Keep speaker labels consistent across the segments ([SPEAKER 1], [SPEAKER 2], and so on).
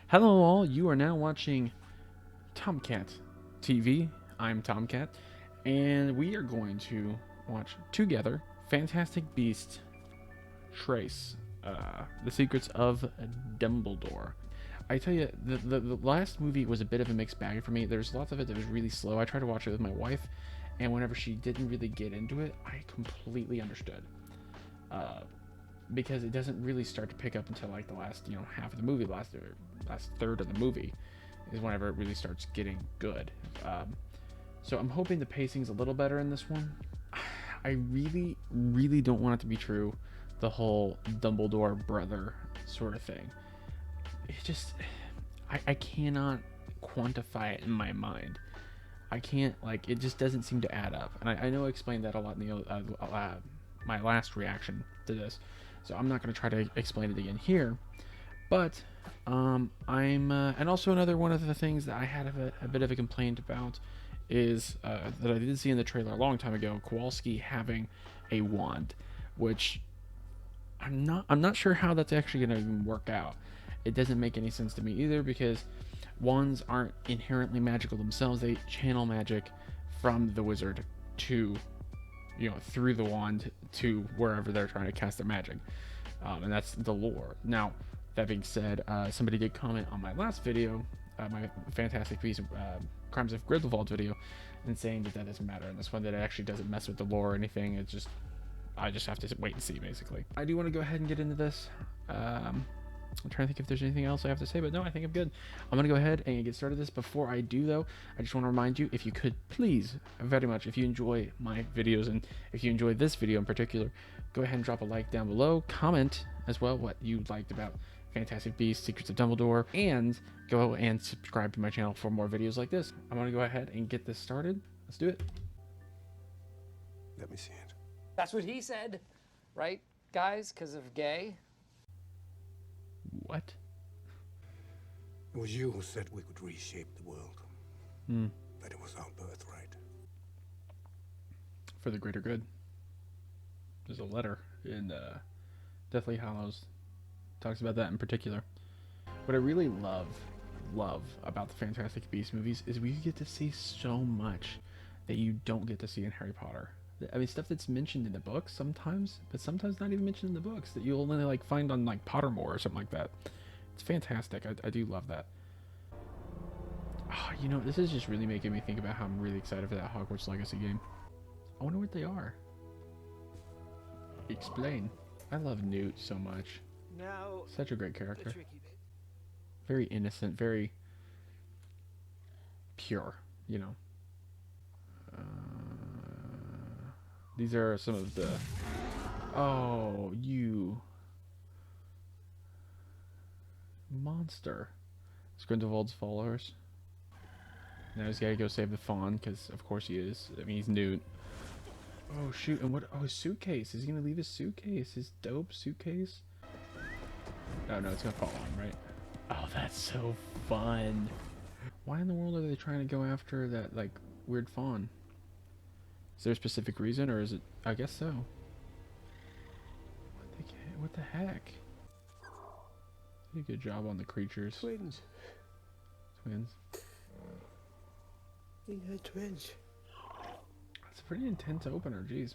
[SPEAKER 1] Hello all, you are now watching Tomcat TV. I'm Tomcat, and we are going to watch together Fantastic Beasts Trace, The Secrets of Dumbledore. I tell you, the last movie was a bit of a mixed bag for me. There's lots of it that was really slow. I tried to watch it with my wife, and whenever she didn't really get into it, I completely understood. Uh, because it doesn't really start to pick up until like the last half of the movie, last third of the movie is whenever it really starts getting good. So I'm hoping the pacing's a little better in this one. I really don't want it to be true, the whole Dumbledore brother sort of thing. It just I cannot quantify it in my mind. I can't, like, it just doesn't seem to add up. And I know I explained that a lot in the my last reaction to this, so I'm not going to try to explain it again here. But and also another one of the things that I had a bit of a complaint about is that I did see in the trailer a long time ago, Kowalski having a wand, which I'm not sure how that's actually going to even work out. It doesn't make any sense to me either, because wands aren't inherently magical themselves. They channel magic from the wizard to, through the wand to wherever they're trying to cast their magic. And that's the lore. Now, that being said, somebody did comment on my last video, my Fantastic Beasts Crimes of Grindelwald video, and saying that doesn't matter in this one, that it actually doesn't mess with the lore or anything. It's just, I just have to wait and see, basically. I do want to go ahead and get into this. I'm trying to think if there's anything else I have to say, but no, I think I'm good. I'm going to go ahead and get started this. Before I do, though, I just want to remind you, if you could please, very much, if you enjoy my videos, and if you enjoy this video in particular, go ahead and drop a like down below. Comment as well what you liked about Fantastic Beasts, Secrets of Dumbledore, and go and subscribe to my channel for more videos like this. I'm going to go ahead and get this started. Let's do it.
[SPEAKER 2] Let me see it.
[SPEAKER 3] That's what he said, right, guys? Because of gay?
[SPEAKER 1] What?
[SPEAKER 2] It was you who said we could reshape the world. That it was our birthright.
[SPEAKER 1] For the greater good. There's a letter in Deathly Hallows. Talks about that in particular. What I really love about the Fantastic Beasts movies is we get to see so much that you don't get to see in Harry Potter. I mean, stuff that's mentioned in the books sometimes, but sometimes not even mentioned in the books, that you'll only like find on like Pottermore or something like that. It's fantastic. I do love that. Oh, this is just really making me think about how I'm really excited for that Hogwarts Legacy game. I wonder what they are. Explain. I love Newt so much.
[SPEAKER 3] Now,
[SPEAKER 1] Such a great character.
[SPEAKER 3] the tricky bit.
[SPEAKER 1] Very innocent, very pure, These are some of the... Oh, you... monster. It's Grindelwald's followers. Now he's gotta go save the fawn, because of course he is. I mean, he's Newt. Oh, shoot. And what? Oh, his suitcase. Is he gonna leave his suitcase? His dope suitcase? Oh, no, it's gonna fall on, right? Oh, that's so fun. Why in the world are they trying to go after that, like, weird fawn? Is there a specific reason, or is it... I guess so. What the heck? Did a good job on the creatures.
[SPEAKER 2] Twins.
[SPEAKER 1] Twins.
[SPEAKER 2] He had twins.
[SPEAKER 1] It's a pretty intense opener, jeez.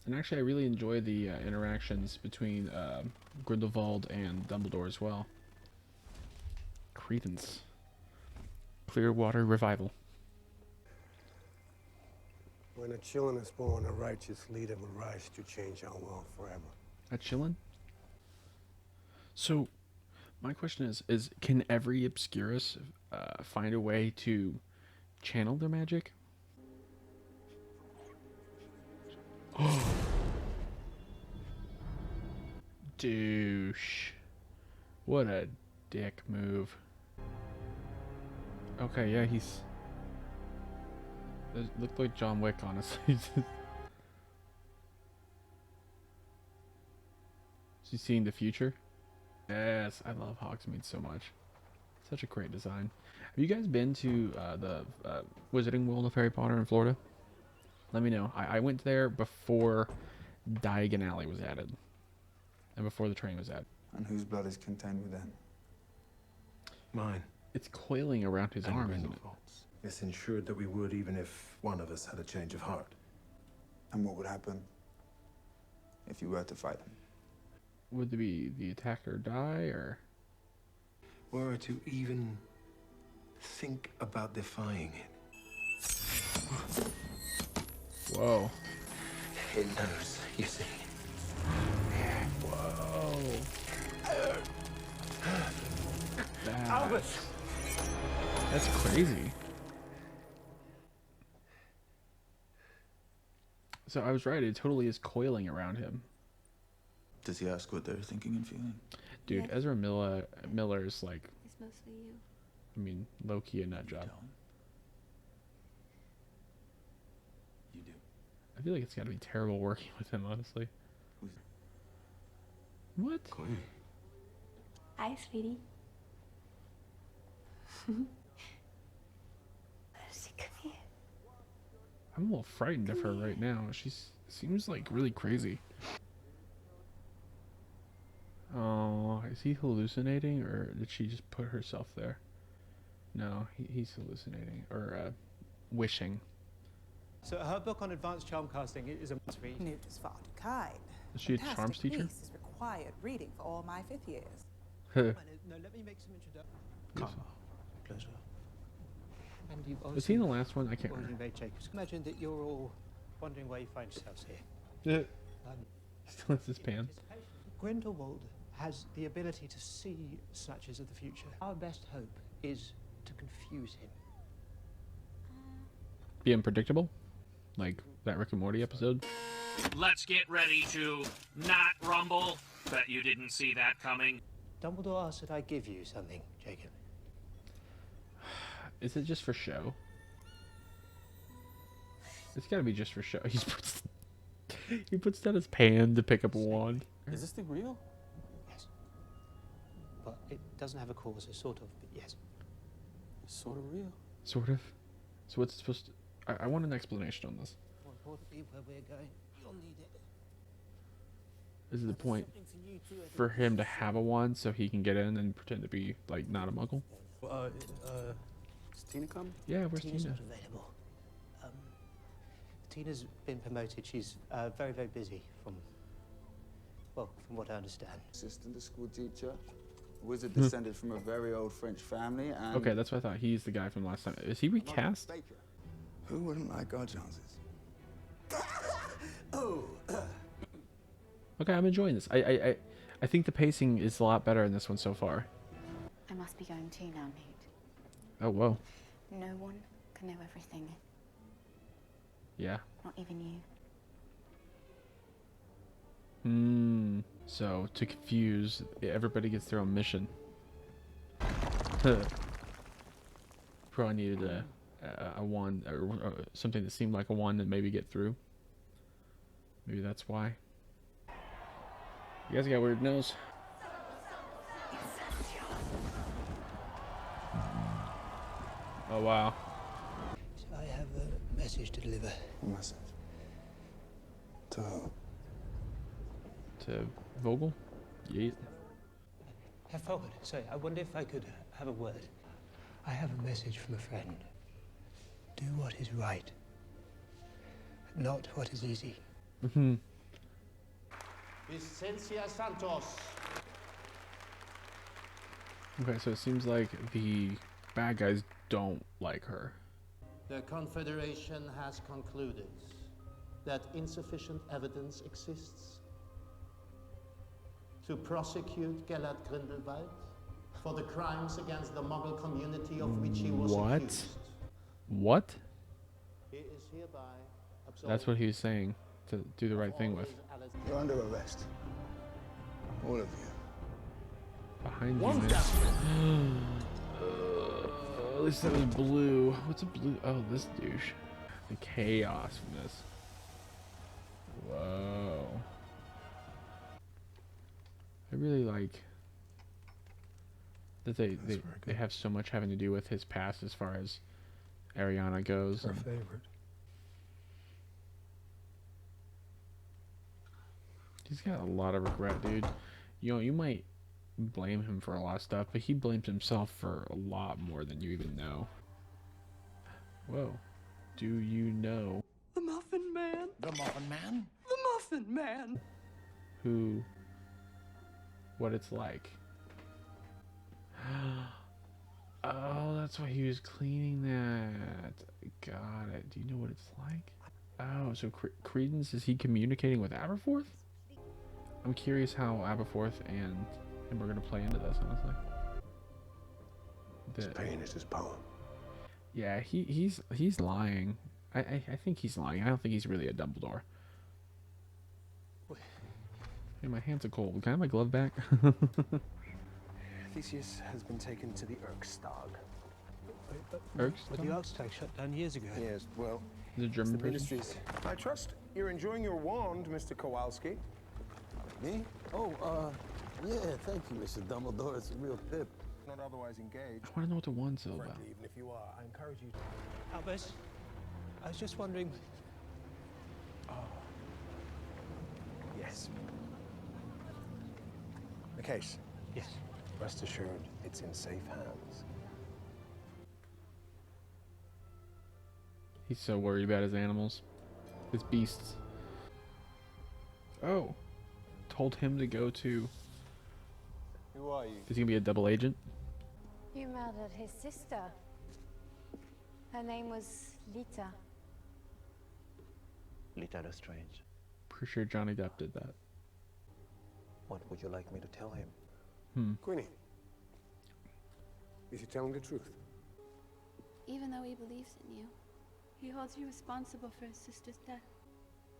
[SPEAKER 1] And actually, I really enjoy the interactions between Grindelwald and Dumbledore as well. Credence. Clearwater Revival.
[SPEAKER 2] When a children is born, a righteous leader will rise to change our world forever.
[SPEAKER 1] A chillin'? So, my question is can every Obscurus find a way to channel their magic? Oh. Douche. What a dick move. Okay, yeah, he's... It looked like John Wick, honestly. Is he seeing the future? Yes, I love Hogsmeade so much. Such a great design. Have you guys been to the Wizarding World of Harry Potter in Florida? Let me know. I went there before Diagon Alley was added. And before the train was added.
[SPEAKER 4] And whose blood is contained within? Mine.
[SPEAKER 1] It's coiling around his arm, isn't it?
[SPEAKER 4] Grindelwald's. It's ensured that we would, even if one of us had a change of heart.
[SPEAKER 5] And what would happen if you were to fight him?
[SPEAKER 1] Would the attacker die, or?
[SPEAKER 4] Were to even think about defying it.
[SPEAKER 1] Whoa.
[SPEAKER 4] It knows, you see.
[SPEAKER 1] Whoa.
[SPEAKER 4] Albus!
[SPEAKER 1] That's crazy. So I was right, it totally is coiling around him.
[SPEAKER 5] Does he ask what they're thinking and feeling?
[SPEAKER 1] Dude,
[SPEAKER 6] Yeah.
[SPEAKER 1] Ezra Miller's like,
[SPEAKER 6] It's mostly you.
[SPEAKER 1] I mean, low-key a nut job.
[SPEAKER 5] Tell him. You do.
[SPEAKER 1] I feel like it's gotta be terrible working with him, honestly. What?
[SPEAKER 4] Queen.
[SPEAKER 6] Hi, sweetie. Lucy, come here.
[SPEAKER 1] I'm a little frightened of her right now. She seems like really crazy. Oh, is he hallucinating, or did she just put herself there? No, he's hallucinating, or wishing.
[SPEAKER 7] So her book on advanced charm casting is a must-read.
[SPEAKER 8] Newt is far too kind.
[SPEAKER 1] Is she a
[SPEAKER 8] Fantastic
[SPEAKER 1] charms teacher?
[SPEAKER 8] Beasts is required reading for all my 5th years.
[SPEAKER 7] No, let me make some introductions.
[SPEAKER 1] Yes.
[SPEAKER 5] Pleasure.
[SPEAKER 7] And you've
[SPEAKER 1] Was he in the last one? I can't
[SPEAKER 7] already
[SPEAKER 1] remember.
[SPEAKER 7] made Jacobs. Imagine that you're all wondering where you find yourselves here.
[SPEAKER 1] Yeah. Still has his pan.
[SPEAKER 7] Grindelwald has the ability to see snatches of the future. Our best hope is to confuse him.
[SPEAKER 1] Be unpredictable? Like that Rick and Morty episode?
[SPEAKER 9] Let's get ready to not rumble. Bet you didn't see that coming.
[SPEAKER 7] Dumbledore asked that I give you something, Jacob.
[SPEAKER 1] Is it just for show? It's gotta be just for show. He puts down his pan to pick up a wand.
[SPEAKER 5] Is this thing real?
[SPEAKER 7] Yes. But it doesn't have a cause, it's sort of, but yes.
[SPEAKER 5] It's sort of real.
[SPEAKER 1] Sort of. So what's it supposed to... I want an explanation on this.
[SPEAKER 7] More importantly, where we're going, you'll need it.
[SPEAKER 1] Is it the point for him to have a wand so he can get in and pretend to be, like, not a muggle?
[SPEAKER 5] Is Tina come?
[SPEAKER 1] Yeah, where's
[SPEAKER 7] Tina's
[SPEAKER 1] Tina?
[SPEAKER 7] not available. Tina's been promoted. She's very, very busy from what I understand.
[SPEAKER 5] Assistant school teacher. Wizard descended from a very old French family and...
[SPEAKER 1] Okay, that's what I thought. He's the guy from last time. Is he recast?
[SPEAKER 5] Baker.
[SPEAKER 2] Who wouldn't like our chances?
[SPEAKER 1] Okay, I'm enjoying this. I think the pacing is a lot better in this one so far.
[SPEAKER 6] I must be going too now, Newt.
[SPEAKER 1] Oh, whoa.
[SPEAKER 6] No one can know everything,
[SPEAKER 1] Yeah.
[SPEAKER 6] not even you.
[SPEAKER 1] So, to confuse, everybody gets their own mission. Probably needed a wand, or something that seemed like a wand to maybe get through. Maybe that's why. You guys got weird nose. Oh, wow.
[SPEAKER 7] So I have a message to deliver.
[SPEAKER 2] What message? To who?
[SPEAKER 1] To Vogel? Yeet.
[SPEAKER 7] Herr Forward, sorry, I wonder if I could have a word. I have a message from a friend. Do what is right, not what is easy.
[SPEAKER 1] Mm-hmm.
[SPEAKER 9] Vicencia Santos.
[SPEAKER 1] Okay, so it seems like the bad guys don't like her.
[SPEAKER 9] The Confederation has concluded that insufficient evidence exists to prosecute Gellert Grindelwald for the crimes against the Muggle community of which he was
[SPEAKER 1] What?
[SPEAKER 9] accused.
[SPEAKER 1] What?
[SPEAKER 9] He is hereby absolved
[SPEAKER 1] That's what he was saying, to do the right thing with.
[SPEAKER 2] You're under arrest. All of you.
[SPEAKER 1] Behind you, man. At least that was blue. What's a blue? Oh, this douche. The chaos from this. Whoa. I really like that they have so much having to do with his past as far as Ariana goes.
[SPEAKER 4] Our
[SPEAKER 1] and-
[SPEAKER 4] favorite.
[SPEAKER 1] He's got a lot of regret, dude. You know, you might blame him for a lot of stuff, but he blames himself for a lot more than you even know. Whoa. Do you know
[SPEAKER 10] The Muffin Man?
[SPEAKER 9] The Muffin Man?
[SPEAKER 10] The Muffin Man!
[SPEAKER 1] what it's like? Oh, that's why he was cleaning that. Got it. Do you know what it's like? Oh, so Credence, is he communicating with Aberforth? I'm curious how Aberforth and we're gonna play into this, honestly.
[SPEAKER 2] His pain is his power.
[SPEAKER 1] Yeah, he's lying. I think he's lying. I don't think he's really a Dumbledore. Hey, my hands are cold. Can I have my glove back?
[SPEAKER 11] Theseus has been taken to the Erkstag.
[SPEAKER 7] But the Erkstag shut down years ago.
[SPEAKER 11] Yes, well,
[SPEAKER 1] The German
[SPEAKER 11] the
[SPEAKER 1] prison?
[SPEAKER 11] ministries.
[SPEAKER 4] I trust you're enjoying your wand, Mr. Kowalski.
[SPEAKER 5] Me? Oh, yeah, thank you, Mr. Dumbledore. It's a real pip.
[SPEAKER 4] Not otherwise engaged.
[SPEAKER 1] I want to know what the one's all about.
[SPEAKER 9] Frankly, even if you are, I encourage you to...
[SPEAKER 7] Albus, I was just wondering.
[SPEAKER 9] Yes. The case.
[SPEAKER 7] Yes.
[SPEAKER 9] Rest assured, it's in safe hands.
[SPEAKER 1] He's so worried about his animals. His beasts. Oh. Told him to go to...
[SPEAKER 5] Who are you?
[SPEAKER 1] Is he gonna be a double agent?
[SPEAKER 6] You murdered his sister. Her name was Lita.
[SPEAKER 11] Lita Lestrange.
[SPEAKER 1] Pretty sure Johnny Depp did that.
[SPEAKER 11] What would you like me to tell him?
[SPEAKER 2] Queenie, is he telling the truth?
[SPEAKER 6] Even though he believes in you, he holds you responsible for his sister's death.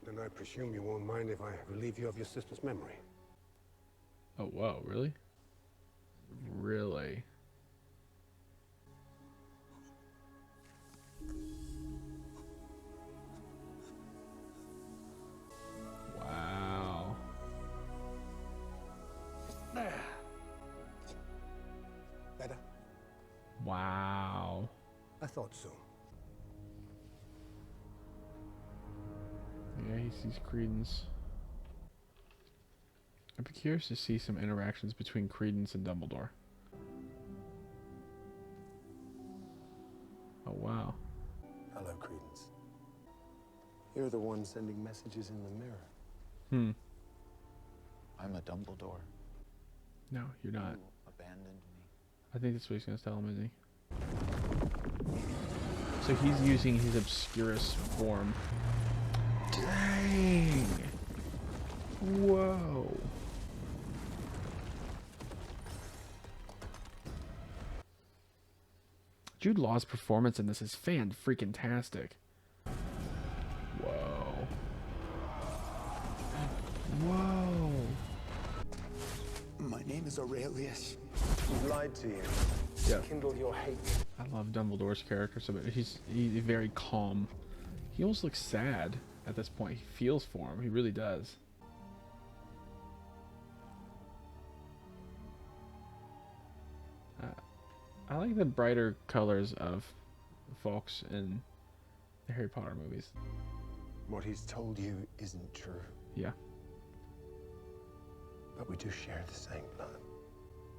[SPEAKER 2] Then I presume you won't mind if I relieve you of your sister's memory.
[SPEAKER 1] Oh, whoa, really? Really? Wow.
[SPEAKER 2] Better?
[SPEAKER 1] Wow.
[SPEAKER 2] I thought so.
[SPEAKER 1] Yeah, he sees Credence. I'd be curious to see some interactions between Credence and Dumbledore. Oh, wow.
[SPEAKER 4] Hello, Credence. You're the one sending messages in the mirror.
[SPEAKER 5] I'm a Dumbledore.
[SPEAKER 1] No, you're not.
[SPEAKER 5] You abandoned me.
[SPEAKER 1] I think that's what he's going to tell him, isn't he? So he's using his Obscurus form. Dang! Whoa! Jude Law's performance in this is fan-freaking-tastic. Whoa. Whoa!
[SPEAKER 10] My name is Aurelius.
[SPEAKER 4] He lied to you.
[SPEAKER 1] Yeah.
[SPEAKER 4] Kindled your hate.
[SPEAKER 1] I love Dumbledore's character so much. He's very calm. He almost looks sad at this point. He feels for him. He really does. I like the brighter colors of Fawkes in the Harry Potter movies.
[SPEAKER 4] What he's told you isn't true.
[SPEAKER 1] Yeah.
[SPEAKER 4] But we do share the same blood.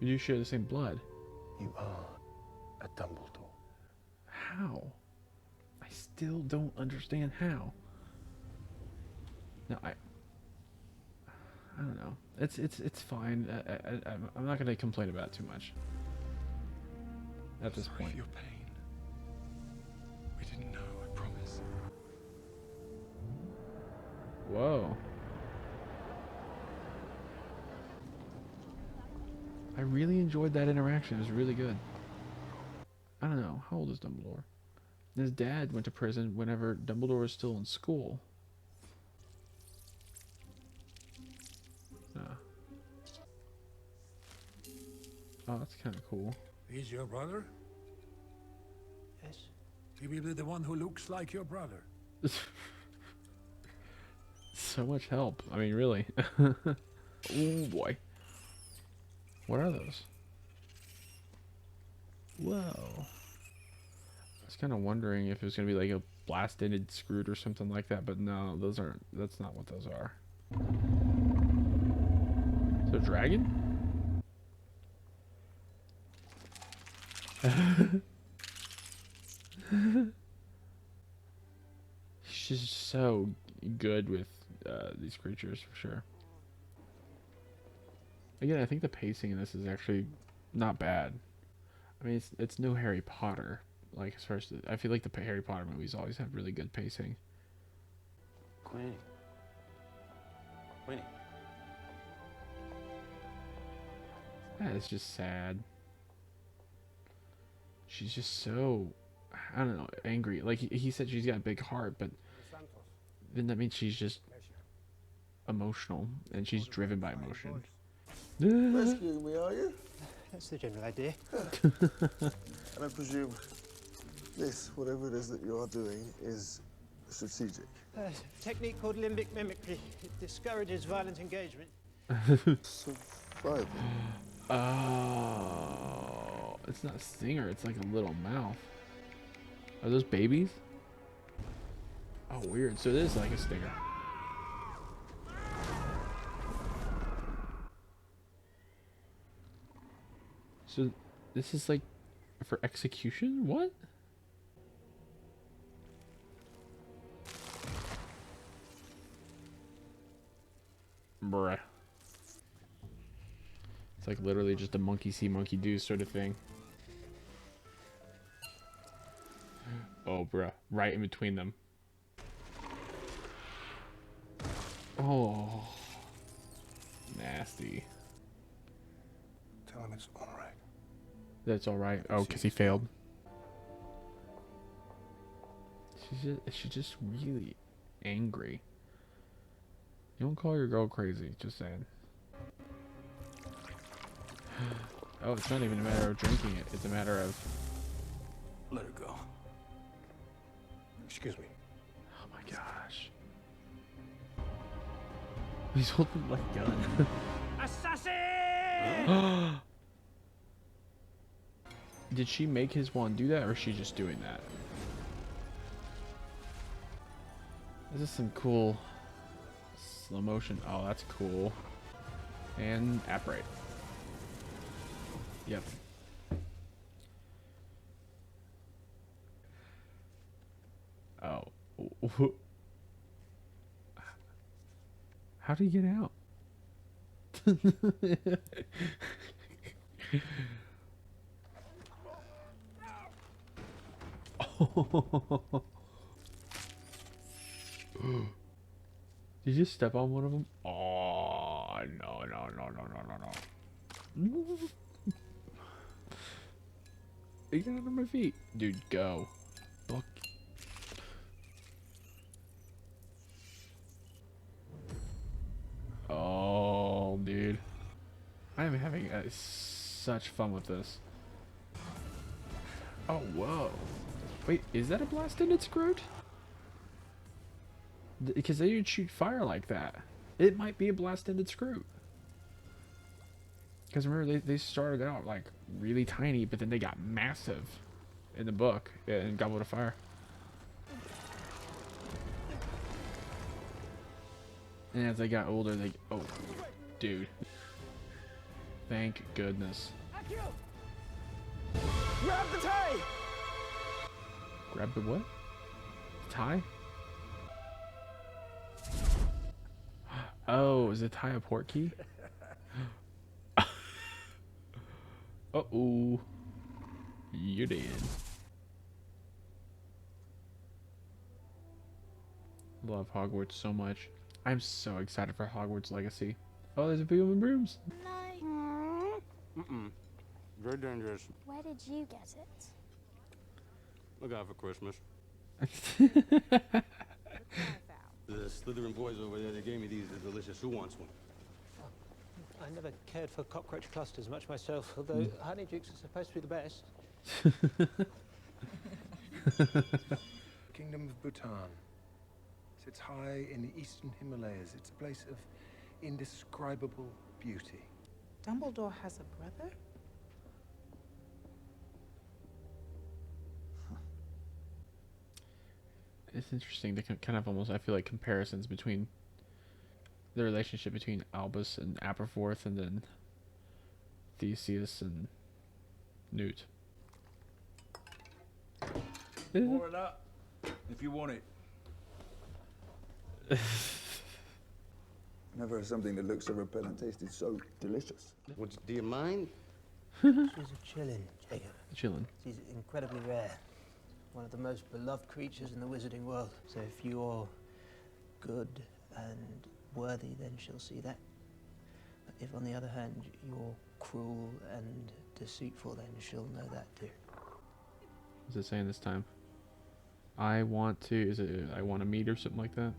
[SPEAKER 1] We do share the same blood.
[SPEAKER 4] You are a Dumbledore.
[SPEAKER 1] How? I still don't understand how. No, I don't know. It's fine. I'm not gonna complain about it too much. At this point.
[SPEAKER 10] Your pain. We didn't know, I promise.
[SPEAKER 1] Whoa. I really enjoyed that interaction. It was really good. I don't know. How old is Dumbledore? His dad went to prison whenever Dumbledore was still in school. Ah. Oh, that's kind of cool.
[SPEAKER 2] He's your brother?
[SPEAKER 7] Yes.
[SPEAKER 2] He will be the one who looks like your brother.
[SPEAKER 1] So much help. I mean, really. Oh boy. What are those? Whoa. I was kind of wondering if it was going to be like a blast-ended Scroot or something like that, but no, those aren't. That's not what those are. So, dragon? She's just so good with these creatures for sure. Again, I think the pacing in this is actually not bad. I mean, it's no Harry Potter. Like, as far as I feel like the Harry Potter movies always have really good pacing.
[SPEAKER 11] Queenie. Queenie.
[SPEAKER 1] Yeah, it's just sad. She's just so, I don't know, angry. Like he said, she's got a big heart, but then that means she's just emotional, and she's driven by emotion.
[SPEAKER 5] Rescuing me, are you?
[SPEAKER 7] That's the general idea.
[SPEAKER 5] And I presume this, whatever it is that you are doing, is strategic.
[SPEAKER 7] Technique called limbic mimicry. It discourages violent engagement.
[SPEAKER 5] Survival.
[SPEAKER 1] Oh, it's not a stinger. It's like a little mouth. Are those babies? Oh, weird. So it is like a stinger. So this is like for execution? What? Bruh. It's like literally just a monkey see, monkey do sort of thing. Oh, bruh. Right in between them. Oh. Nasty.
[SPEAKER 2] Tell him it's all right.
[SPEAKER 1] That's alright. Oh, because he failed. She's just really angry. You don't call your girl crazy, just saying. Oh, it's not even a matter of drinking it. It's a matter of...
[SPEAKER 2] Let her go. Excuse me.
[SPEAKER 1] Oh my gosh. He's holding like a gun.
[SPEAKER 7] Assassin!
[SPEAKER 1] Did she make his wand do that, or is she just doing that? This is some cool slow motion. Oh, that's cool. And apparate. Yep. Oh. How did he get out? Did you just step on one of them? Oh, no, no, no, no, no, no, no. Get under my feet. Dude, go. Book. Oh, dude. I am having such fun with this. Oh, whoa. Wait, is that a blast-ended Scroot? Because they didn't shoot fire like that. It might be a blast-ended Scroot. Because remember, they started out like really tiny, but then they got massive in the book and Goblet of Fire. And as they got older, they... Oh, dude. Thank goodness.
[SPEAKER 7] Grab the tie!
[SPEAKER 1] Grab the what? Tie? Oh, is the tie a port key? Uh-oh. You're dead. Love Hogwarts so much. I'm so excited for Hogwarts Legacy. Oh, there's a people in brooms.
[SPEAKER 10] Mm-mm. Very dangerous.
[SPEAKER 6] Where did you get it?
[SPEAKER 10] Look out for Christmas. The Slytherin boys over there, they gave me these. They're delicious. Who wants one?
[SPEAKER 7] I never cared for cockroach clusters much myself, although honeydukes are supposed to be the best.
[SPEAKER 4] Kingdom of Bhutan. Sits high in the eastern Himalayas. It's a place of indescribable beauty.
[SPEAKER 8] Dumbledore has a brother?
[SPEAKER 1] It's interesting. They can kind of almost, I feel like, comparisons between the relationship between Albus and Aberforth, and then Theseus and Newt.
[SPEAKER 12] More of that, if you want it.
[SPEAKER 5] Never had something that looked so repellent tasted so delicious.
[SPEAKER 10] Do you mind?
[SPEAKER 7] She's a chillin', Jacob.
[SPEAKER 1] Chillin'.
[SPEAKER 7] She's incredibly rare. One of the most beloved creatures in the wizarding world. So if you're good and worthy, then she'll see that. But if, on the other hand, you're cruel and deceitful, then she'll know that too.
[SPEAKER 1] What's it saying this time? I want to, is it I want to meet or something like that?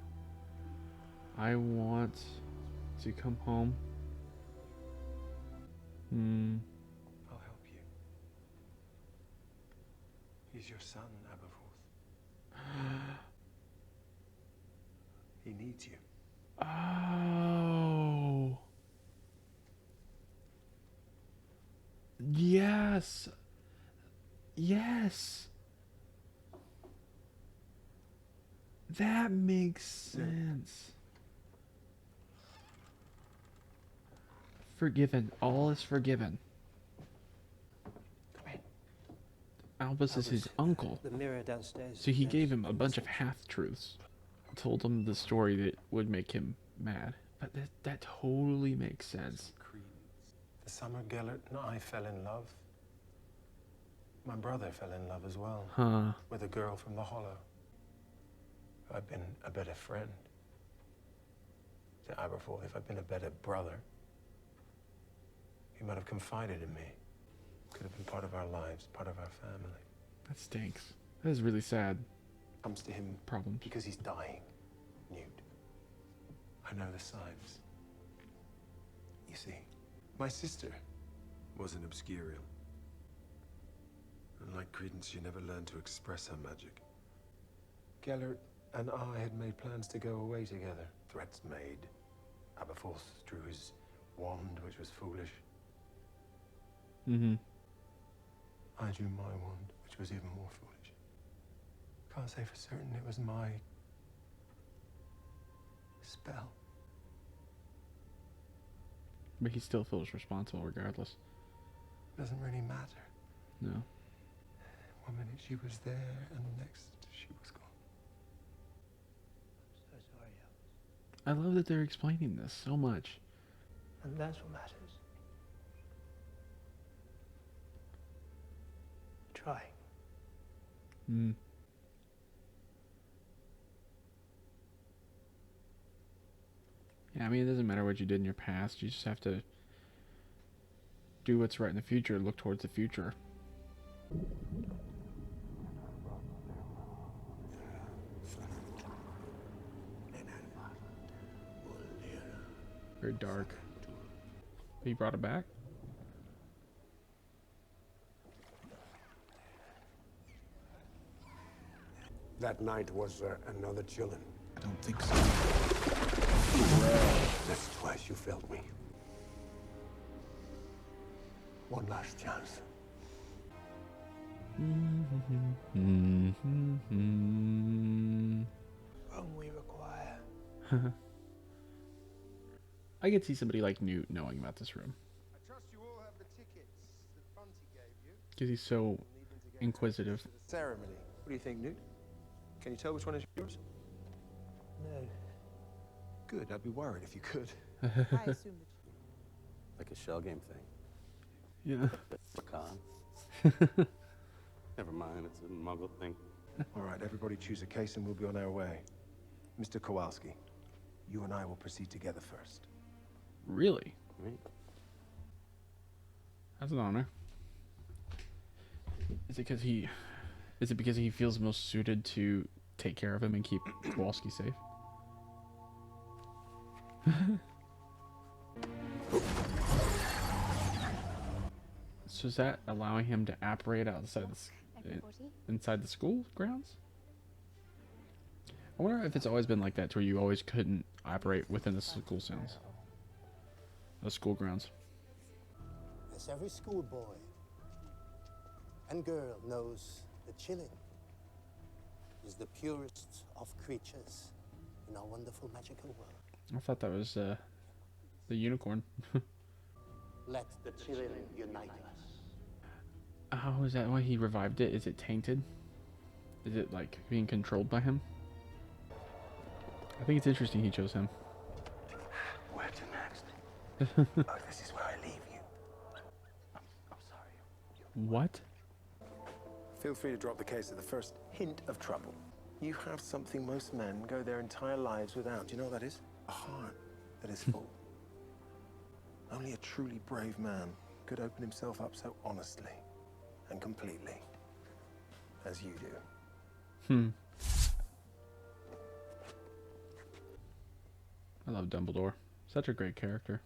[SPEAKER 1] I want to come home.
[SPEAKER 4] I'll help you. He's your son, Aberforth. He needs you.
[SPEAKER 1] Oh. Yes. Yes. That makes sense. Forgiven. All is forgiven. Albus is his uncle.
[SPEAKER 7] The mirror downstairs.
[SPEAKER 1] So he gave him a bunch of half-truths. Told him the story that would make him mad. But that totally makes sense.
[SPEAKER 4] The summer Gellert and I fell in love. My brother fell in love as well.
[SPEAKER 1] Huh.
[SPEAKER 4] With a girl from the Hollow. If I'd been a better friend to Aberforth, if I'd been a better brother, he might have confided in me. Could have been part of our lives, part of our family.
[SPEAKER 1] That stinks. That is really sad.
[SPEAKER 4] Comes to him
[SPEAKER 1] Problems.
[SPEAKER 4] because he's dying, Newt. I know the signs. You see, my sister was an obscurial. And like Credence, she never learned to express her magic. Gellert and I had made plans to go away together. Threats made. Aberforth drew his wand, which was foolish.
[SPEAKER 1] Mm-hmm.
[SPEAKER 4] I drew my wand, which was even more foolish. Can't say for certain it was my spell.
[SPEAKER 1] But he still feels responsible regardless.
[SPEAKER 4] Doesn't really matter.
[SPEAKER 1] No.
[SPEAKER 4] One minute she was there, and the next she was gone.
[SPEAKER 7] I'm so sorry, Albus.
[SPEAKER 1] I love that they're explaining this so much.
[SPEAKER 7] And that's what matters. Trying.
[SPEAKER 1] Hmm. Yeah, I mean, it doesn't matter what you did in your past. You just have to do what's right in the future, look towards the future. Very dark. He brought it back?
[SPEAKER 2] That night was another chillin'.
[SPEAKER 12] I don't think so.
[SPEAKER 2] That's twice you failed me. One last chance.
[SPEAKER 7] Wrong we require.
[SPEAKER 1] I could see somebody like Newt knowing about this room.
[SPEAKER 4] I trust you all have the tickets that Bunty gave you.
[SPEAKER 1] Because he's so inquisitive.
[SPEAKER 4] Ceremony. What do you think, Newt? Can you tell which one is yours?
[SPEAKER 7] No.
[SPEAKER 4] Good. I'd be worried if you could.
[SPEAKER 8] I assume that
[SPEAKER 11] Like a shell game thing.
[SPEAKER 1] Yeah.
[SPEAKER 11] Pecan. Never mind, it's a muggle thing.
[SPEAKER 4] All right, everybody choose a case and we'll be on our way. Mr. Kowalski, you and I will proceed together first.
[SPEAKER 1] Really?
[SPEAKER 11] Right.
[SPEAKER 1] That's an honor. Is it because he feels most suited to take care of him and keep Kowalski safe? So is that allowing him to operate outside inside the school grounds? I wonder if it's always been like that, to where you always couldn't operate within the school grounds. The school grounds.
[SPEAKER 9] As every schoolboy and girl knows, the chilling is the purest of creatures in our wonderful magical world.
[SPEAKER 1] I thought that was the unicorn.
[SPEAKER 9] Let the chilling unite us.
[SPEAKER 1] Oh, is that why he revived it? Is it tainted? Is it like being controlled by him? I think it's interesting he chose him.
[SPEAKER 4] Where to next? Oh, this is where I leave you. I'm sorry.
[SPEAKER 1] What?
[SPEAKER 4] Feel free to drop the case at the first hint of trouble. You have something most men go their entire lives without. Do you know what that is? A heart that is full. Only a truly brave man could open himself up so honestly and completely as you do.
[SPEAKER 1] I love Dumbledore. Such a great character.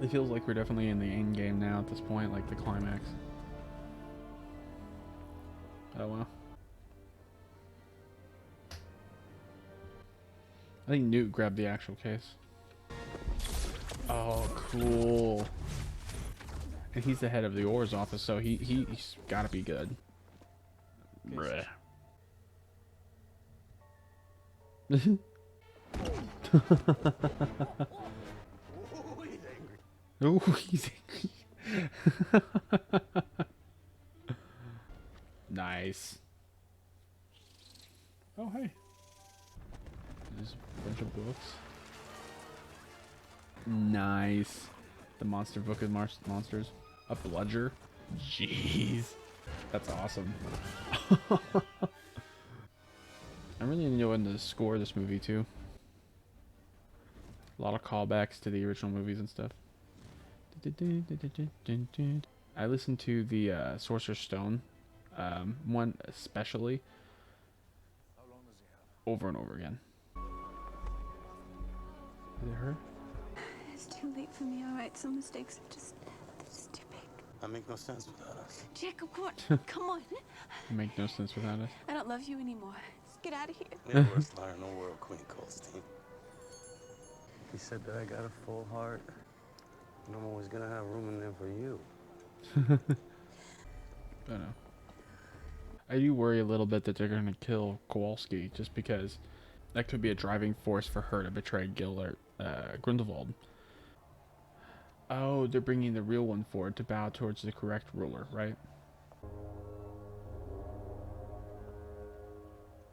[SPEAKER 1] It feels like we're definitely in the end game now at this point, like the climax. Oh wow. I think Newt grabbed the actual case. Oh, cool. And he's the head of the Oars office, so he's gotta be good. Bruh. Oh, he's angry. Nice. Oh, hey. There's a bunch of books. Nice. The monster book of monsters. A bludger. Jeez. That's awesome. I'm really enjoying the score of this movie too. A lot of callbacks to the original movies and stuff. I listened to the Sorcerer's Stone one especially over and over again. Is it her?
[SPEAKER 6] It's too late for me, alright? Some mistakes are just too big.
[SPEAKER 11] That make no sense without us.
[SPEAKER 6] Jacob, come on.
[SPEAKER 1] Make no sense without us.
[SPEAKER 6] I don't love you anymore. Just get out of here.
[SPEAKER 11] You're the worst liar in the world, Queen Goldstein. He said that I got a full heart, and I'm always gonna have room in there for you.
[SPEAKER 1] I know. I do worry a little bit that they're gonna kill Kowalski, just because that could be a driving force for her to betray Grindelwald. Oh, they're bringing the real one forward to bow towards the correct ruler, right?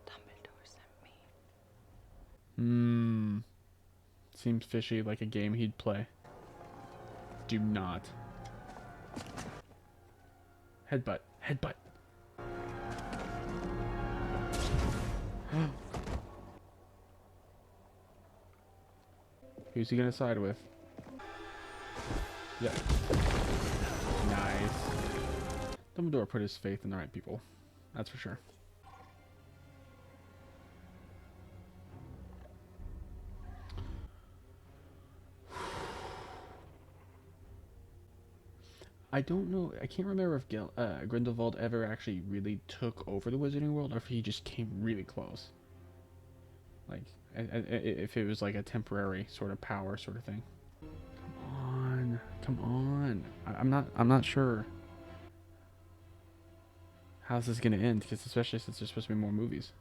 [SPEAKER 6] Dumbledore sent me.
[SPEAKER 1] Seems fishy, like a game he'd play. Do not. Headbutt. Headbutt. Who's he gonna side with? Yep. Nice. Dumbledore put his faith in the right people. That's for sure. I don't know. I can't remember if Grindelwald ever actually really took over the Wizarding World, or if he just came really close. Like, if it was like a temporary sort of power sort of thing. Come on. I'm not sure how this is gonna end, because especially since there's supposed to be more movies.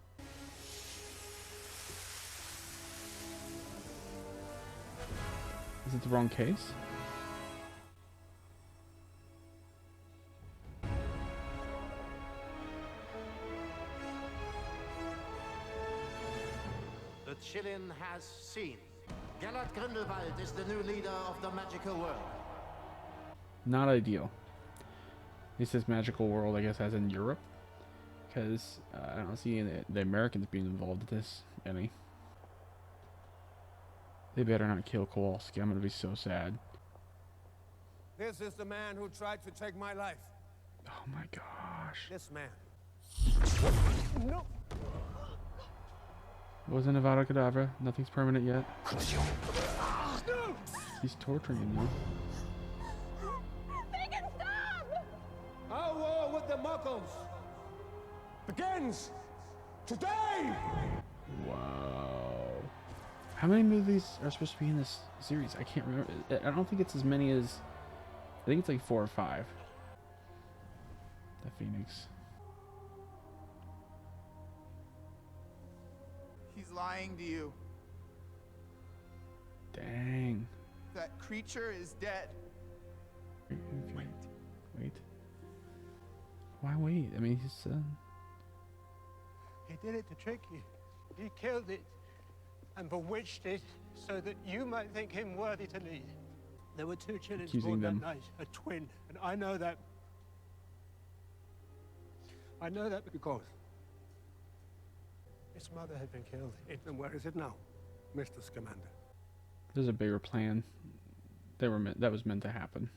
[SPEAKER 1] Is it the wrong case?
[SPEAKER 9] The Chillin has seen. Gellert Grindelwald is the new leader of the magical world.
[SPEAKER 1] Not ideal. He says magical world, I guess, as in Europe, because I don't see the Americans being involved with this any. They better not kill Kowalski. I'm gonna be so sad.
[SPEAKER 2] This is the man who tried to take my life.
[SPEAKER 1] Oh my gosh.
[SPEAKER 2] This man.
[SPEAKER 1] No. It wasn't Avada Kedavra. Nothing's permanent yet. He's torturing him now.
[SPEAKER 6] They can stop!
[SPEAKER 2] Our war with the Muggles begins today!
[SPEAKER 1] Wow. How many movies are supposed to be in this series? I can't remember. I don't think it's as many as... I think it's like 4 or 5. The Phoenix.
[SPEAKER 13] He's lying to you.
[SPEAKER 1] Dang.
[SPEAKER 13] That creature is dead.
[SPEAKER 1] Wait. Why wait? I mean, he's
[SPEAKER 9] He did it to trick you. He killed it and bewitched it so that you might think him worthy to lead. There were 2 chillins
[SPEAKER 1] accusing
[SPEAKER 9] born
[SPEAKER 1] them.
[SPEAKER 9] that night, a twin, and I know that. I know that because its mother had been killed. And where is it now, Mr. Scamander?
[SPEAKER 1] There's a bigger plan. That was meant to happen.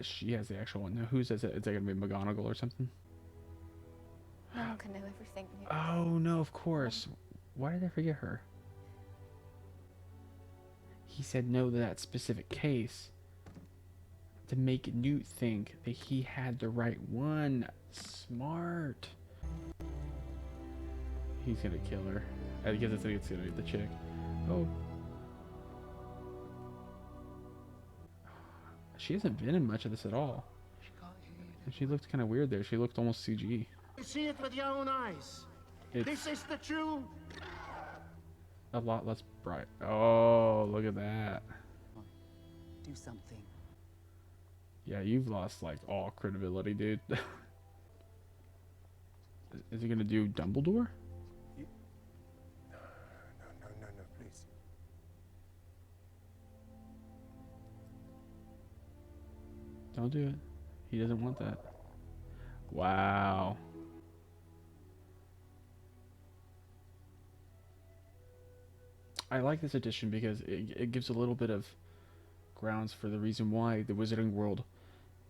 [SPEAKER 1] She has the actual one. Now, who says it? Is that gonna be McGonagall or something?
[SPEAKER 13] No one can know everything.
[SPEAKER 1] Oh no, of course. Why did I forget her? He said no to that specific case to make Newt think that he had the right one. Smart. He's gonna kill her. I guess it's gonna be the chick. Oh. She hasn't been in much of this at all. And she looked kind of weird there. She looked almost CG.
[SPEAKER 9] You see it with your own eyes. This is the true.
[SPEAKER 1] A lot less bright. Oh, look at that.
[SPEAKER 14] Do something.
[SPEAKER 1] Yeah, you've lost like all credibility, dude. Is he gonna do Dumbledore?
[SPEAKER 4] No, please.
[SPEAKER 1] Don't do it. He doesn't want that. Wow. I like this edition because it gives a little bit of grounds for the reason why the Wizarding World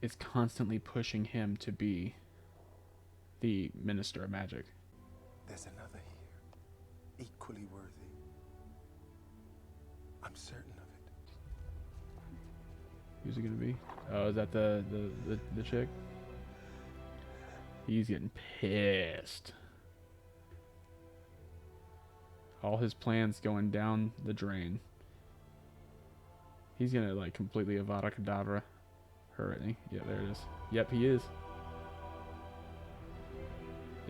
[SPEAKER 1] is constantly pushing him to be the Minister of Magic.
[SPEAKER 4] There's another here, equally worthy. I'm certain of it.
[SPEAKER 1] Who's it gonna be? Oh, is that the chick? He's getting pissed. All his plans going down the drain. He's gonna like completely Avada Kedavra her, isn't he? Yeah, there it is. Yep, he is.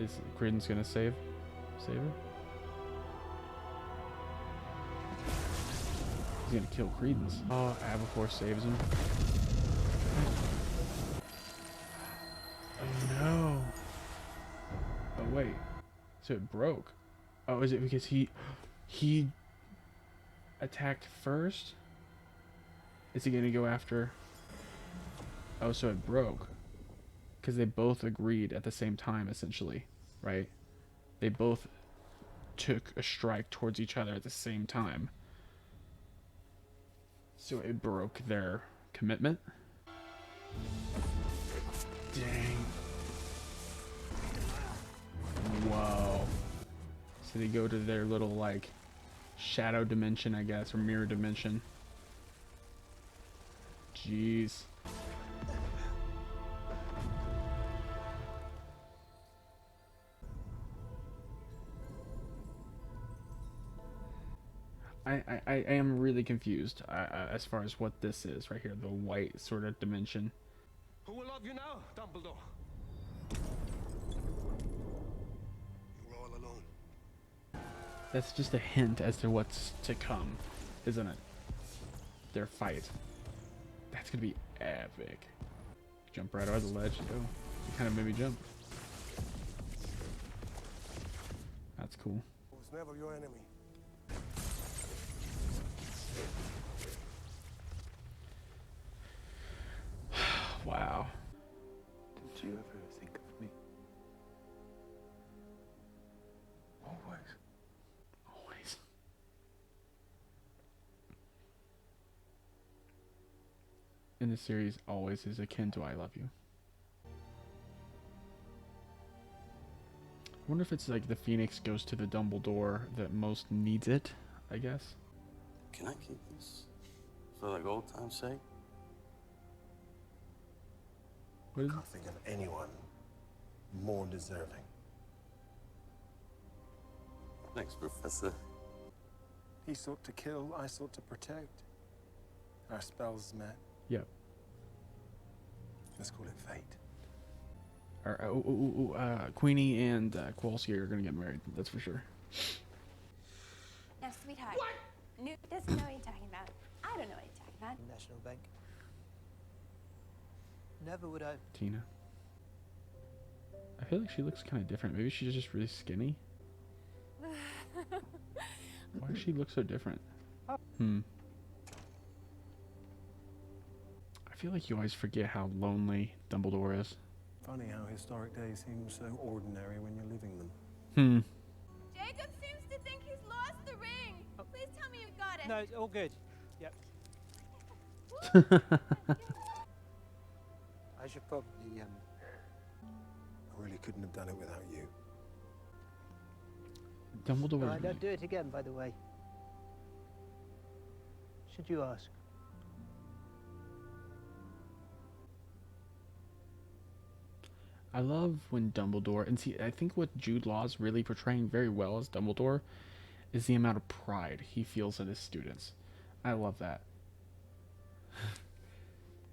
[SPEAKER 1] Is Credence gonna save her? He's gonna kill Credence. Oh, Aberforth saves him. Oh no. Oh wait. So it broke. Oh, is it because he attacked first? Is he gonna go after? Oh, so it broke. Because they both agreed at the same time, essentially, right? They both took a strike towards each other at the same time. So it broke their commitment. Dang. Whoa. So they go to their little, like, shadow dimension, I guess, or mirror dimension. Jeez. I am really confused as far as what this is right here, the white sort of dimension.
[SPEAKER 9] Who will love you now, Dumbledore? You're all alone.
[SPEAKER 1] That's just a hint as to what's to come, isn't it? Their fight. That's gonna be epic. Jump right over the ledge. Oh, you kind of made me jump. That's cool.
[SPEAKER 9] It was never your enemy.
[SPEAKER 1] Wow.
[SPEAKER 4] Did you ever think of me? Always.
[SPEAKER 1] Always. In the series, always is akin to I love you. I wonder if it's like the Phoenix goes to the Dumbledore that most needs it, I guess.
[SPEAKER 11] Can I keep this for like old time's sake?
[SPEAKER 4] I can't think of anyone more deserving.
[SPEAKER 11] Thanks, Professor.
[SPEAKER 4] He sought to kill, I sought to protect. Our spells met.
[SPEAKER 1] Yep.
[SPEAKER 4] Let's call it fate.
[SPEAKER 1] Queenie and Kowalski are gonna get married. That's for sure.
[SPEAKER 13] Now, sweetheart. What? Newt doesn't know what you're talking about. I don't know what you're talking about.
[SPEAKER 7] National Bank. Never would I.
[SPEAKER 1] Tina. I feel like she looks kind of different. Maybe she's just really skinny. Why does she look so different? I feel like you always forget how lonely Dumbledore is.
[SPEAKER 4] Funny how historic days seem so ordinary when you're living them.
[SPEAKER 13] Jacob seems to think he's lost the ring. Please tell me you got it.
[SPEAKER 7] No, it's all good. Yep.
[SPEAKER 9] I should probably,
[SPEAKER 4] I really couldn't have done it without you.
[SPEAKER 1] Dumbledore.
[SPEAKER 7] I don't do it again, by the way. Should you ask?
[SPEAKER 1] I love when Dumbledore, and see, I think what Jude Law's really portraying very well as Dumbledore is the amount of pride he feels in his students. I love that.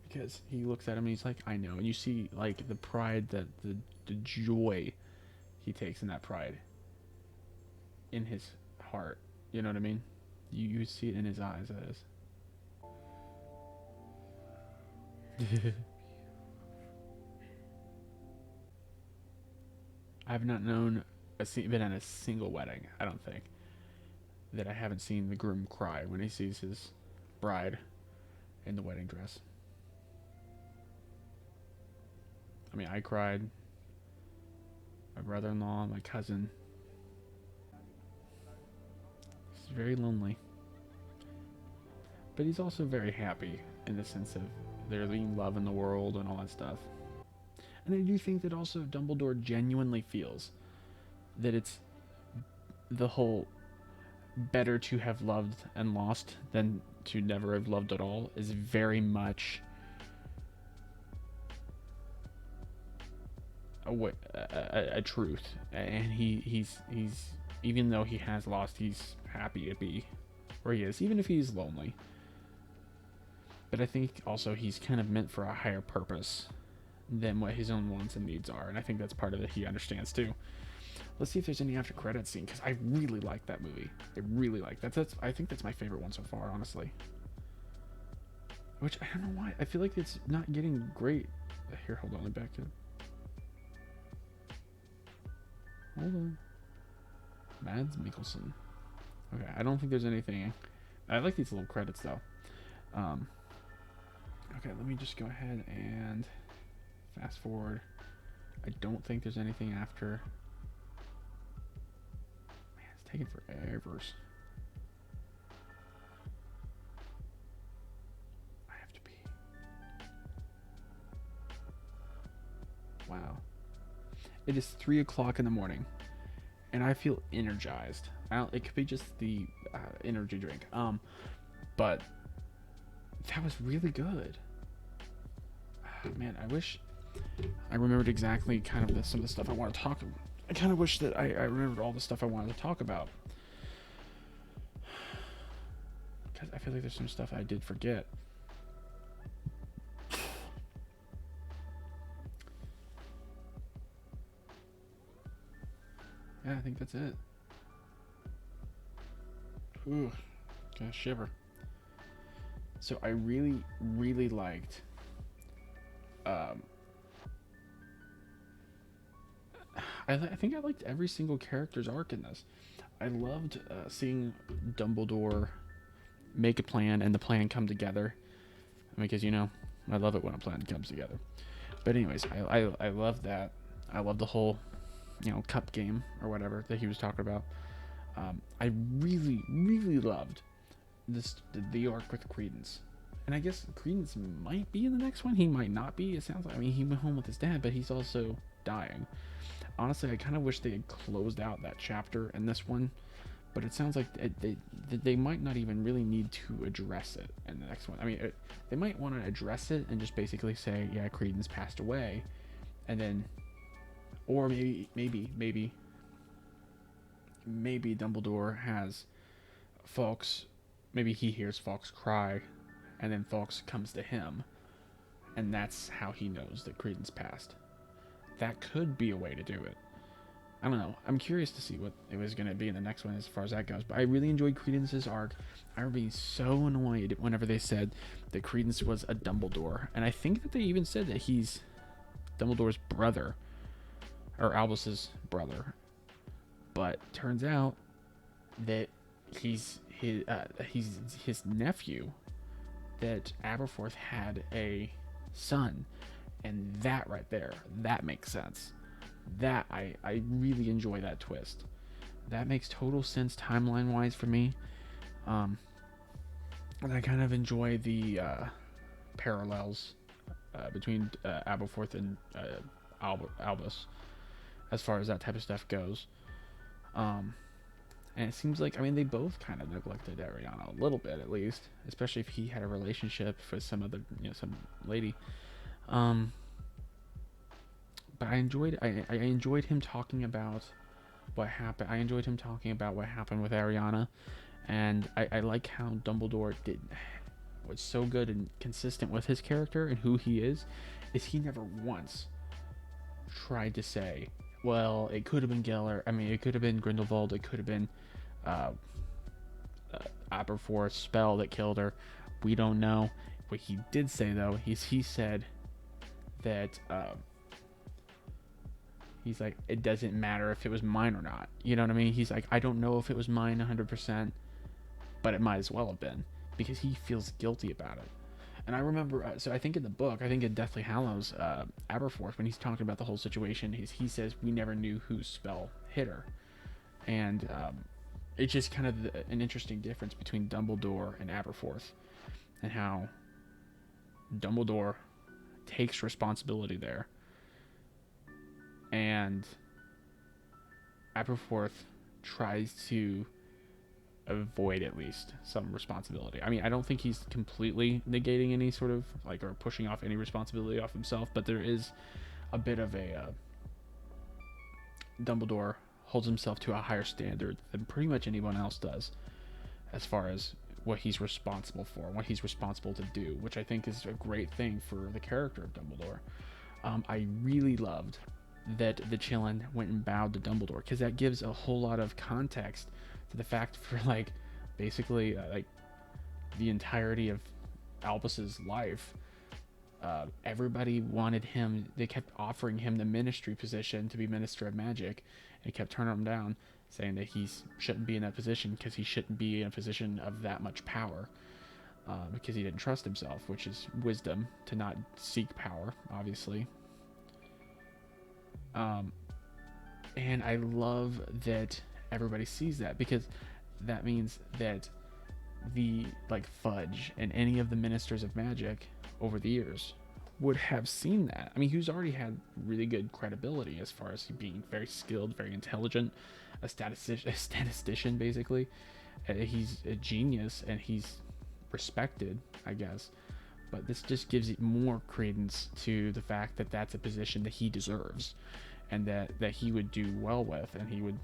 [SPEAKER 1] Because he looks at him and he's like, I know. And you see, like, the pride, that the joy he takes in that pride in his heart. You know what I mean? You see it in his eyes, that is. I've not known been at a single wedding, I don't think, that I haven't seen the groom cry when he sees his bride in the wedding dress. I mean, I cried. My brother-in-law, my cousin. He's very lonely. But he's also very happy in the sense of there being love in the world and all that stuff. And I do think that also Dumbledore genuinely feels that it's the whole better to have loved and lost than to never have loved at all is very much a truth. And he's even though he has lost, he's happy to be where he is, even if he's lonely. But I think also he's kind of meant for a higher purpose than what his own wants and needs are, and I think that's part of it he understands too. Let's see if there's any after credits scene, because I really like that movie. I really like that. I think that's my favorite one so far, honestly. Which I don't know why. I feel like it's not getting great. Here, hold on, let me back to it. Hold on. Mads Mikkelsen. Okay, I don't think there's anything. I like these little credits though. Okay, let me just go ahead and fast forward. I don't think there's anything after. Man, it's taking forever. I have to pee. Wow. It is 3 o'clock in the morning, and I feel energized. It could be just the energy drink. But that was really good. Man, I wish I remembered exactly kind of some of the stuff I want to talk about. I kind of wish that I remembered all the stuff I wanted to talk about. Because I feel like there's some stuff I did forget. Yeah, I think that's it. Ooh, got a shiver. So I really, really liked I think I liked every single character's arc in this. I loved seeing Dumbledore make a plan and the plan come together, because you know I love it when a plan comes together. But anyways, I love that. I love the whole cup game or whatever that he was talking about. I really, really loved the arc with Credence. And I guess Credence might be in the next one. He might not be. It sounds like, I mean, he went home with his dad, but he's also dying. Honestly, I kind of wish they had closed out that chapter in this one. But it sounds like they might not even really need to address it in the next one. I mean, they might want to address it and just basically say, yeah, Credence passed away. And then, or maybe Dumbledore has Fawkes, maybe he hears Fawkes cry, and then Fawkes comes to him, and that's how he knows that Credence passed. That could be a way to do it. I don't know. I'm curious to see what it was going to be in the next one as far as that goes. But I really enjoyed Credence's arc. I remember being so annoyed whenever they said that Credence was a Dumbledore. And I think that they even said that he's Dumbledore's brother. or Albus's brother, but turns out that he's his nephew. That Aberforth had a son, and that right there, that makes sense. That I really enjoy that twist. That makes total sense timeline wise for me. And I kind of enjoy the parallels between Aberforth and Albus as far as that type of stuff goes. And it seems like, I mean, they both kind of neglected Ariana a little bit, at least, especially if he had a relationship with some other, some lady. But I enjoyed him talking about what happened. I enjoyed him talking about what happened with Ariana, and I like how Dumbledore was so good and consistent with his character and who he is he never once tried to say, well, it could have been Geller. I mean, it could have been Grindelwald. It could have been Aberforth's spell that killed her. We don't know. What he did say, though, he said that he's like, it doesn't matter if it was mine or not. You know what I mean? He's like, I don't know if it was mine 100%, but it might as well have been, because he feels guilty about it. And I remember, so I think in the book, I think in Deathly Hallows, Aberforth, when he's talking about the whole situation, he says, we never knew whose spell hit her. And it's just kind of an interesting difference between Dumbledore and Aberforth, and how Dumbledore takes responsibility there, and Aberforth tries to avoid at least some responsibility. I mean, I don't think he's completely negating any sort of or pushing off any responsibility off himself, but there is a bit of a Dumbledore holds himself to a higher standard than pretty much anyone else does, as far as what he's responsible for, what he's responsible to do, which I think is a great thing for the character of Dumbledore. I really loved that the Chillin went and bowed to Dumbledore, because that gives a whole lot of context to the fact for basically the entirety of Albus's life. Everybody wanted him. They kept offering him the ministry position to be Minister of Magic, and he kept turning them down, saying that he shouldn't be in that position because he shouldn't be in a position of that much power, because he didn't trust himself, which is wisdom to not seek power, obviously. And I love that everybody sees that, because that means that the Fudge and any of the ministers of magic over the years would have seen that. I mean, he's already had really good credibility as far as being very skilled, very intelligent, a statistician basically. He's a genius and he's respected, I guess. But this just gives it more credence to the fact that that's a position that he deserves, and that he would do well with, and he would,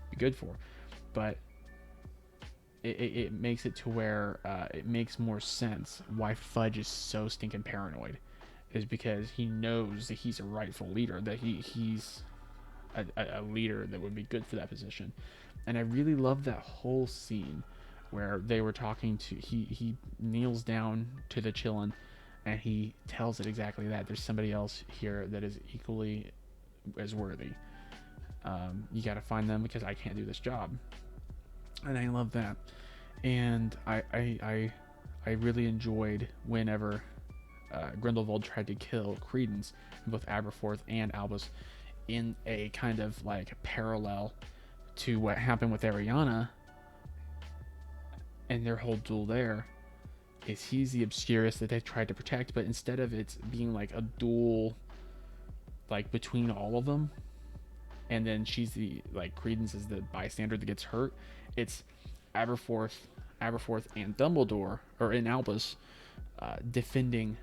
[SPEAKER 1] be good for. But it makes it to where it makes more sense why Fudge is so stinking paranoid, is because he knows that he's a rightful leader, that he's a leader that would be good for that position. And I really love that whole scene where they were talking to, he kneels down to the Chillin and he tells it exactly that. There's somebody else here that is equally as worthy. You got to find them because I can't do this job. And I love that. And I really enjoyed whenever Grindelwald tried to kill Credence, both Aberforth and Albus, in a kind of parallel to what happened with Ariana. And their whole duel there is he's the Obscurus that they tried to protect, but instead of it being a duel between all of them, and then she's the Credence is the bystander that gets hurt, it's Aberforth and Dumbledore, or in Albus, defending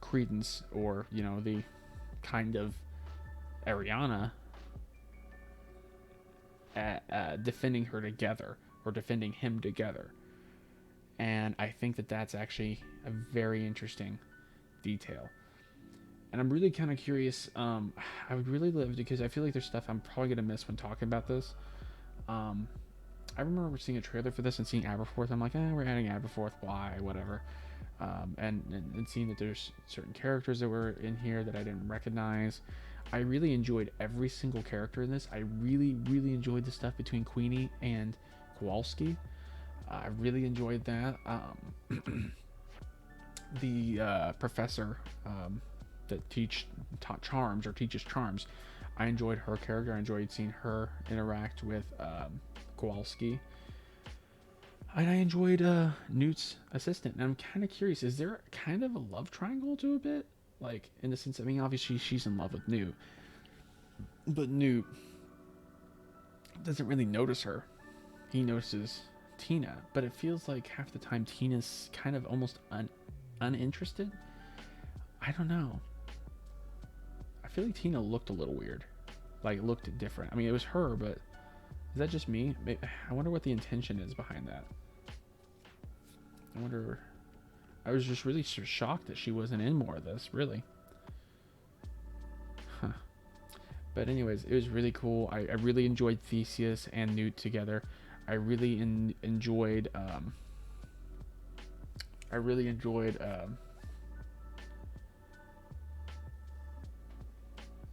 [SPEAKER 1] Credence, or the kind of Ariana, defending her together, or defending him together. And I think that that's actually a very interesting detail. And I'm really kind of curious. I would really love, because I feel like there's stuff I'm probably going to miss when talking about this. I remember seeing a trailer for this and seeing Aberforth. I'm like, we're adding Aberforth, why, whatever. And seeing that there's certain characters that were in here that I didn't recognize. I really enjoyed every single character in this. I really enjoyed the stuff between Queenie and Kowalski. I really enjoyed that. The professor that taught charms or teaches charms, I enjoyed her character. I enjoyed seeing her interact with Kowalski. And I enjoyed Newt's assistant. And I'm kind of curious, is there kind of a love triangle to a bit? Like, in the sense, I mean, obviously she's in love with Newt. But Newt doesn't really notice her. He notices Tina. But it feels like half the time Tina's kind of almost uninterested. I don't know. I feel like Tina looked a little weird. Like, looked different. I mean, it was her, but is that just me? I wonder what the intention is behind that. I wonder. I was just really shocked that she wasn't in more of this, really. Huh. But anyways, it was really cool. I really enjoyed Theseus and Newt together. I really enjoyed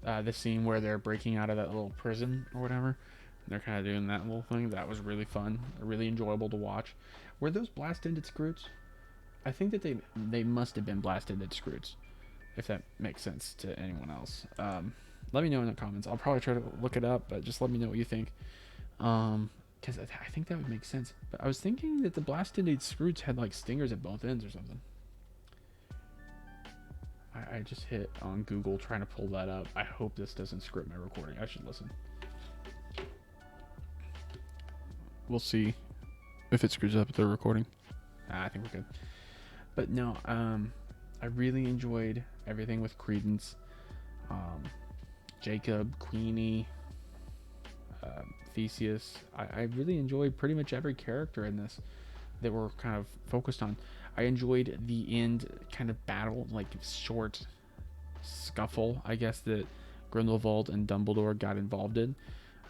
[SPEAKER 1] the scene where they're breaking out of that little prison or whatever. They're kind of doing that little thing. That was really fun, really enjoyable to watch. Were those blast-ended screws? I think that they must have been blast-ended screws, if that makes sense to anyone else. Let me know in the comments. I'll probably try to look it up, but just let me know what you think. Because I think that would make sense. But I was thinking that the blast-ended screws had like stingers at both ends or something. I just hit on Google trying to pull that up. I hope this doesn't script my recording. I should listen. We'll see if it screws up the recording. I think we're good. But no, I really enjoyed everything with Credence, Jacob, Queenie, Theseus. I really enjoyed pretty much every character in this that we're kind of focused on. I enjoyed the end kind of battle, like short scuffle, I guess, that Grindelwald and Dumbledore got involved in.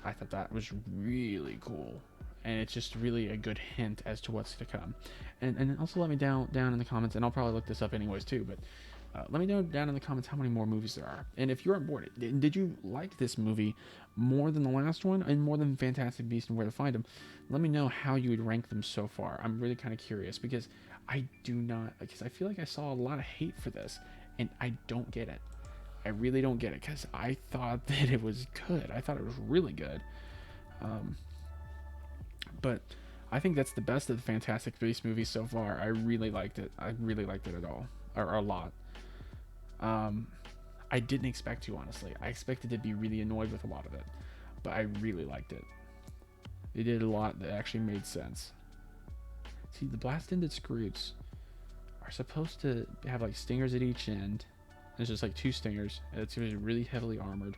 [SPEAKER 1] I thought that was really cool. And it's just really a good hint as to what's to come. And also let me down in the comments, and I'll probably look this up anyways too, but let me know down in the comments how many more movies there are. And if you're on board, did you like this movie more than the last one and more than Fantastic Beasts and Where to Find Them? Let me know how you would rank them so far. I'm really kind of curious because I feel like I saw a lot of hate for this and I don't get it. I really don't get it because I thought that it was good. I thought it was really good. But I think that's the best of the Fantastic Beasts movies so far. I really liked it. I really liked it at all, or a lot. I didn't expect to, honestly. I expected to be really annoyed with a lot of it, but I really liked it. They did a lot that actually made sense. See, the blast-ended screws are supposed to have like stingers at each end. There's just like 2 stingers, and it's really heavily armored.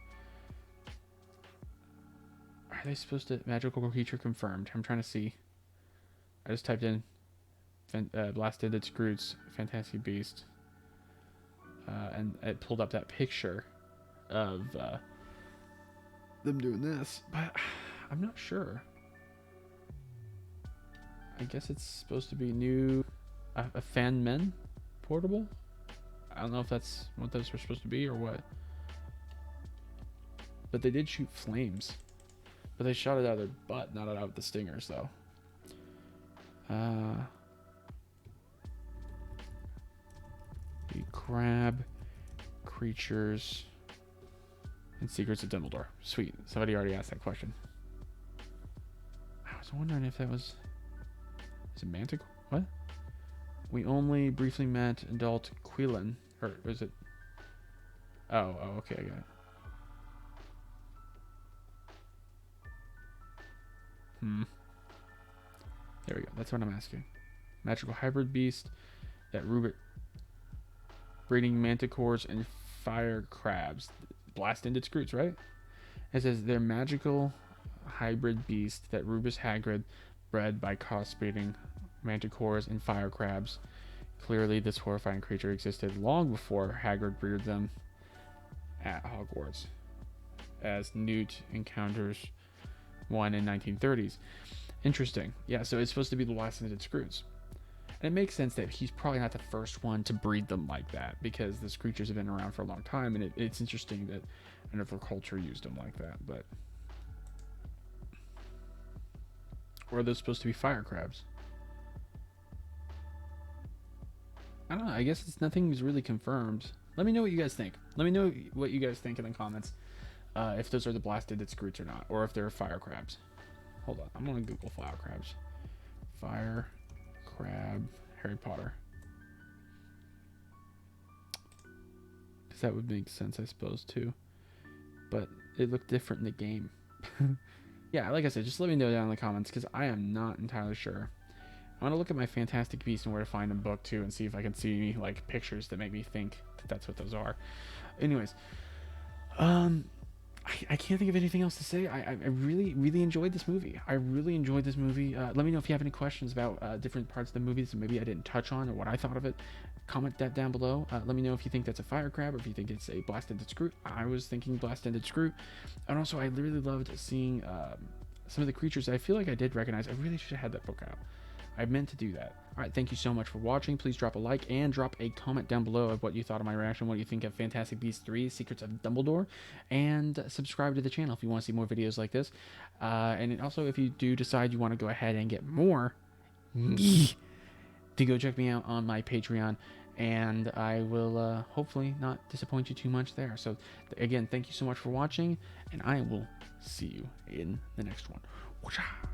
[SPEAKER 1] Are they supposed to magical creature confirmed? I'm trying to see. I just typed in blast-ended screws, Fantastic Beast, and it pulled up that picture of them doing this, but I'm not sure. I guess it's supposed to be new, a fan men portable. I don't know if that's what those were supposed to be or what. But they did shoot flames. But they shot it out of their butt, not out of the stingers, though. The crab creatures and secrets of Dumbledore. Sweet. Somebody already asked that question. I was wondering if that was... Is it Manticore? What? We only briefly met adult Quillen. Or is it... Oh, okay, I got it. There we go. That's what I'm asking. Magical hybrid beast that Rupert breeding manticores and fire crabs. Blast-ended screws, right? It says they're magical hybrid beast that Rubus Hagrid bred by crossbreeding manticores and fire crabs. Clearly, this horrifying creature existed long before Hagrid breeded them at Hogwarts, as Newt encounters one in 1930s. Interesting. Yeah, so it's supposed to be the blast-ended screws. And it makes sense that he's probably not the first one to breed them like that, because these creatures have been around for a long time, and it's interesting that another culture used them like that. But or are those supposed to be fire crabs? I don't know. I guess nothing's really confirmed. Let me know what you guys think. Let me know what you guys think in the comments. If those are the blasted scroots or not, or if they're fire crabs. Hold on, I'm gonna Google fire crabs. Fire crab Harry Potter. Because that would make sense, I suppose, too. But it looked different in the game. Yeah, like I said, just let me know down in the comments, because I am not entirely sure. I want to look at my Fantastic Beasts and Where to Find Them book too, and see if I can see like pictures that make me think that that's what those are. Anyways, I can't think of anything else to say. I really enjoyed this movie. I really enjoyed this movie. Let me know if you have any questions about different parts of the movie that maybe I didn't touch on, or what I thought of it. Comment that down below. Let me know if you think that's a fire crab, or if you think it's a blast-ended screw. I was thinking blast-ended screw. And also, I really loved seeing some of the creatures I feel like I did recognize. I really should have had that book out. I meant to do that. Alright, thank you so much for watching. Please drop a like and drop a comment down below of what you thought of my reaction, what you think of Fantastic Beasts 3, Secrets of Dumbledore, and subscribe to the channel if you want to see more videos like this. And also, if you do decide you want to go ahead and get more, then go check me out on my Patreon, and I will hopefully not disappoint you too much there. So, again, thank you so much for watching, and I will see you in the next one. Whoosh-ah.